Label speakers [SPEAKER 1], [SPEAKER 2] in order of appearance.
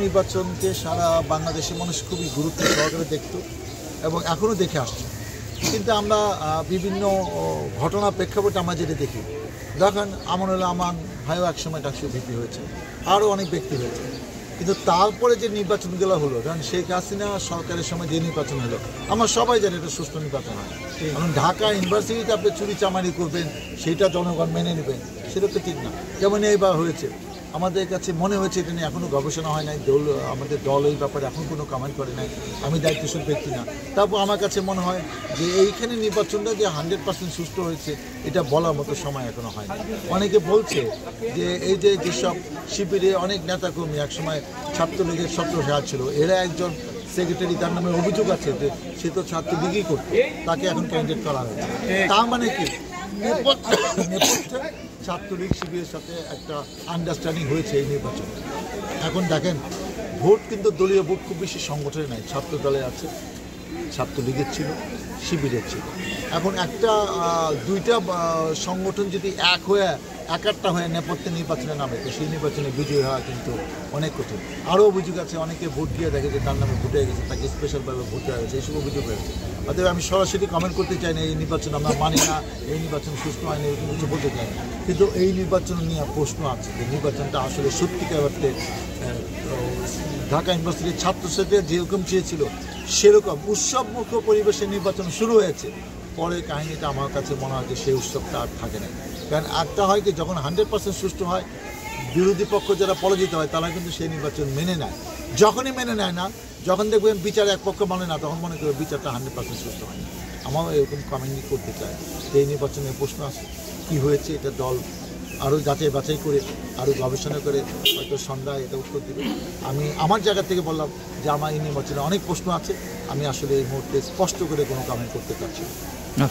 [SPEAKER 1] নির্বাচনকে সারা বাংলাদেশের মানুষ খুবই গুরুত্ব সহকারে দেখত এবং এখনও দেখে আসছে। কিন্তু আমরা বিভিন্ন ঘটনা প্রেক্ষাপটে আমরা যেটা দেখি, দেখেন আমানুল আমান ভাইও একসময় ডাকসু ভিপি হয়েছে, আরও অনেক ব্যক্তি হয়েছে, কিন্তু তারপরে যে নির্বাচনগুলো হলো, কারণ শেখ হাসিনা সরকারের সময় যে নির্বাচন হলো আমরা সবাই জানি এটা সুষ্ঠু নির্বাচন হয়। কারণ ঢাকা ইউনিভার্সিটিতে আপনি চুরি চামারি করবেন সেটা জনগণ মেনে নেবেন, সেটা তো ঠিক না। যেমন এইবার হয়েছে, আমাদের কাছে মনে হয়েছে এটা নিয়ে এখনও গবেষণা হয় নাই, আমাদের দল এই ব্যাপারে এখন কোনো কমেন্ট করে নাই, আমি দায়িত্বশীল ব্যক্তি না। তারপর আমার কাছে মনে হয় যে এইখানে নির্বাচনটা যে 100% সুষ্ঠু হয়েছে এটা বলার মতো সময় এখনও হয় না। অনেকে বলছে যে এই যেসব শিবিরে অনেক নেতাকর্মী একসময় ছাত্রলীগের ছত্রছায়া ছিল, এরা একজন সেক্রেটারি, তার নামে অভিযোগ আছে যে সে তো ছাত্রলীগই করত, তাকে এখন ক্যান্ডিডেট করা হয়েছে। তার মানে কি নেপথ্যে ছাত্রলীগ শিবিরের সাথে একটা আন্ডারস্ট্যান্ডিং হয়েছে এই নির্বাচনে। এখন দেখেন ভোট কিন্তু দলীয় ভোট খুব বেশি সংগঠনে নাই, ছাত্র দলে আছে, ছাত্রলীগের ছিল, শিবিরের ছিল। এখন দুইটা সংগঠন যদি একাট্টা হয়ে নেপথ্যে নির্বাচনে নামে তো সেই নির্বাচনে বিজয়ী হওয়া কিন্তু অনেক কঠিন। আরও অভিযোগ আছে, অনেকে ভোট দিয়ে দেখে যে তার নামে ভোট হয়ে গেছে, তাকে স্পেশালভাবে ভোট দেওয়া হয়েছে, এইসব অভিযোগ হয়েছে। অতএব আমি সরাসরি কমেন্ট করতে চাই না এই নির্বাচন আমরা মানি না, এই নির্বাচন সুষ্ঠু হয়নি, এরকম কিছু বলতে চাই না। কিন্তু এই নির্বাচন নিয়ে প্রশ্ন আছে যে নির্বাচনটা আসলে সত্যিকার অর্থে ঢাকা ইউনিভার্সিটির ছাত্রছাত্রীরা যেরকম চেয়েছিল সেরকম উৎসবমুখ পরিবেশে নির্বাচন শুরু হয়েছে। পরের কাহিনীটা আমার কাছে মনে হয় যে সেই উৎসবটা আর থাকে না। কারণ একটা হয় কি, যখন 100% সুষ্ঠু হয়, বিরোধী পক্ষ যারা পরাজিত হয় তারা কিন্তু সেই নির্বাচন মেনে নেয়। যখনই মেনে নেয় না, যখন দেখবেন বিচার এক পক্ষ মানে না, তখন মনে করবে বিচারটা 100% সুষ্ঠু হয় না। আমারও এরকম কমেন্ট করতে চাই। এই নির্বাচনের প্রশ্ন আছে কী হয়েছে, এটা দল আরও যাচাই বাছাই করে আরও গবেষণা করে হয়তো সন্ধ্যায় এটা উত্তর দেবে। আমি আমার জায়গা থেকে বললাম যে আমার এই নির্বাচনে অনেক প্রশ্ন আছে, আমি আসলে এই মুহূর্তে স্পষ্ট করে কোনো কমেন্ট করতে পারছি না।